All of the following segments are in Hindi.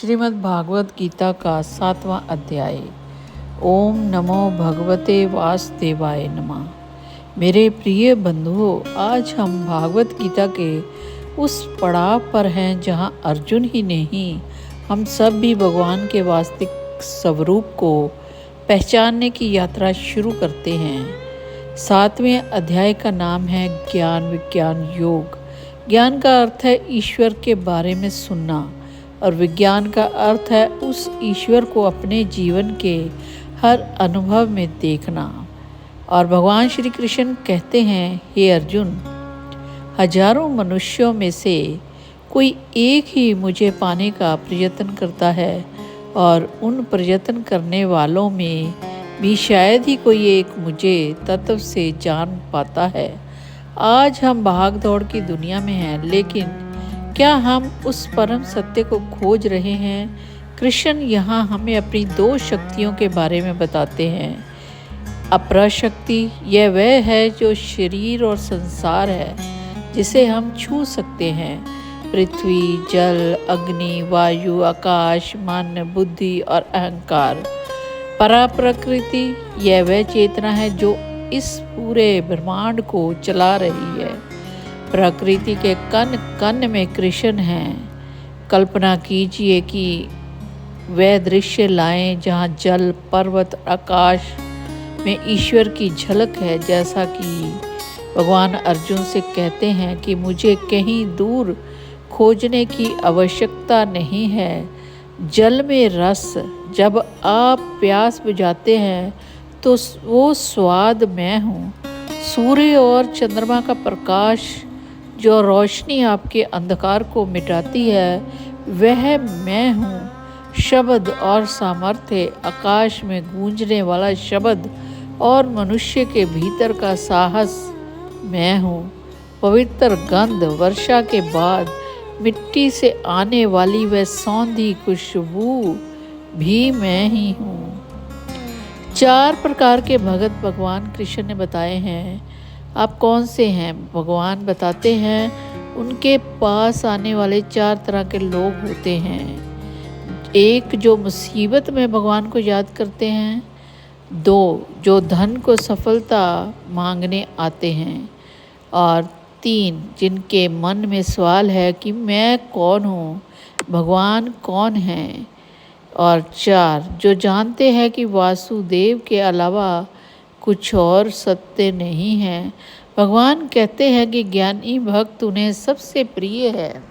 श्रीमद् भागवत गीता का 7वां अध्याय। ओम नमो भगवते वासुदेवाय नमः। मेरे प्रिय बंधुओं, आज हम भागवत गीता के उस पड़ाव पर हैं जहां अर्जुन ही नहीं, हम सब भी भगवान के वास्तविक स्वरूप को पहचानने की यात्रा शुरू करते हैं। 7वें अध्याय का नाम है ज्ञान विज्ञान योग। ज्ञान का अर्थ है ईश्वर के बारे में सुनना और विज्ञान का अर्थ है उस ईश्वर को अपने जीवन के हर अनुभव में देखना। और भगवान श्री कृष्ण कहते हैं, हे अर्जुन, हजारों मनुष्यों में से कोई एक ही मुझे पाने का प्रयत्न करता है और उन प्रयत्न करने वालों में भी शायद ही कोई एक मुझे तत्व से जान पाता है। आज हम भाग दौड़ की दुनिया में हैं, लेकिन क्या हम उस परम सत्य को खोज रहे हैं? कृष्ण यहाँ हमें अपनी दो शक्तियों के बारे में बताते हैं। अपरा शक्ति, यह वह है जो शरीर और संसार है, जिसे हम छू सकते हैं। पृथ्वी, जल, अग्नि, वायु, आकाश, मन, बुद्धि और अहंकार। परा प्रकृति, यह वह चेतना है जो इस पूरे ब्रह्मांड को चला रही है। प्रकृति के कण कण में कृष्ण हैं। कल्पना कीजिए कि वह दृश्य लाएं जहाँ जल, पर्वत, आकाश में ईश्वर की झलक है। जैसा कि भगवान अर्जुन से कहते हैं कि मुझे कहीं दूर खोजने की आवश्यकता नहीं है। जल में रस, जब आप प्यास बुझाते हैं तो वो स्वाद मैं हूँ। सूर्य और चंद्रमा का प्रकाश, जो रोशनी आपके अंधकार को मिटाती है, वह मैं हूँ। शब्द और सामर्थ्य, आकाश में गूंजने वाला शब्द और मनुष्य के भीतर का साहस मैं हूँ। पवित्र गंध, वर्षा के बाद मिट्टी से आने वाली वह सौंधी खुशबू भी मैं ही हूँ। 4 प्रकार के भगत भगवान कृष्ण ने बताए हैं। आप कौन से हैं? भगवान बताते हैं उनके पास आने वाले 4 तरह के लोग होते हैं। 1, जो मुसीबत में भगवान को याद करते हैं। 2, जो धन को सफलता मांगने आते हैं। और 3, जिनके मन में सवाल है कि मैं कौन हूँ, भगवान कौन है। और 4, जो जानते हैं कि वासुदेव के अलावा कुछ और सत्य नहीं है। भगवान कहते हैं कि ज्ञानी भक्त उन्हें सबसे प्रिय है,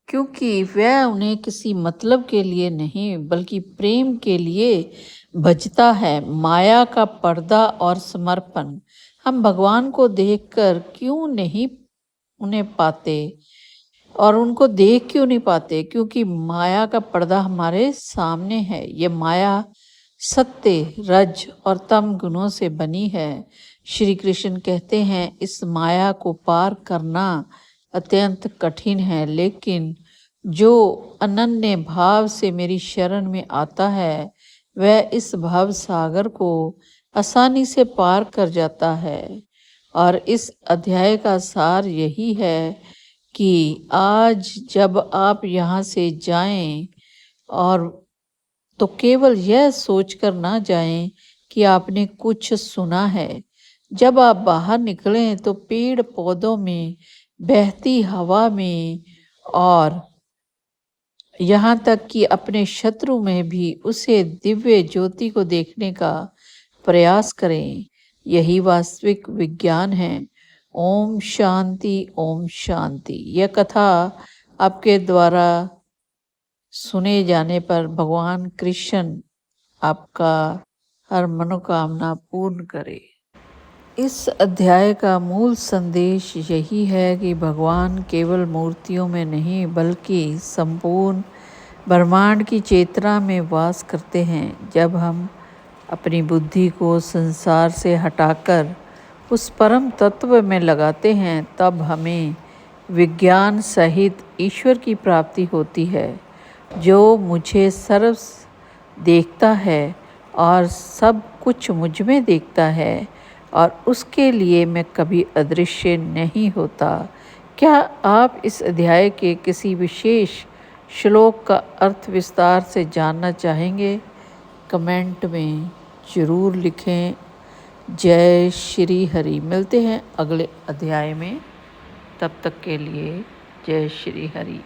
क्योंकि वह उन्हें किसी मतलब के लिए नहीं बल्कि प्रेम के लिए भजता है। माया का पर्दा और समर्पण। हम भगवान को देखकर क्यों नहीं उन्हें पाते और उनको देख क्यों नहीं पाते? क्योंकि माया का पर्दा हमारे सामने है। ये माया सत्य, रज और तम गुणों से बनी है। श्री कृष्ण कहते हैं, इस माया को पार करना अत्यंत कठिन है, लेकिन जो अनन्य भाव से मेरी शरण में आता है, वह इस भव सागर को आसानी से पार कर जाता है। और इस अध्याय का सार यही है कि आज जब आप यहाँ से जाएं और तो केवल यह सोचकर ना जाएं कि आपने कुछ सुना है। जब आप बाहर निकलें तो पेड़ पौधों में, बहती हवा में और यहाँ तक कि अपने शत्रु में भी उसे दिव्य ज्योति को देखने का प्रयास करें। यही वास्तविक विज्ञान है। ओम शांति, ओम शांति। यह कथा आपके द्वारा सुने जाने पर भगवान कृष्ण आपका हर मनोकामना पूर्ण करे। इस अध्याय का मूल संदेश यही है कि भगवान केवल मूर्तियों में नहीं बल्कि संपूर्ण ब्रह्मांड की चेतना में वास करते हैं। जब हम अपनी बुद्धि को संसार से हटाकर उस परम तत्व में लगाते हैं, तब हमें विज्ञान सहित ईश्वर की प्राप्ति होती है, जो मुझे सर्व देखता है और सब कुछ मुझ में देखता है, और उसके लिए मैं कभी अदृश्य नहीं होता। क्या आप इस अध्याय के किसी विशेष श्लोक का अर्थ विस्तार से जानना चाहेंगे कमेंट में ज़रूर लिखें। जय श्री हरि। मिलते हैं अगले अध्याय में, तब तक के लिए जय श्री हरि।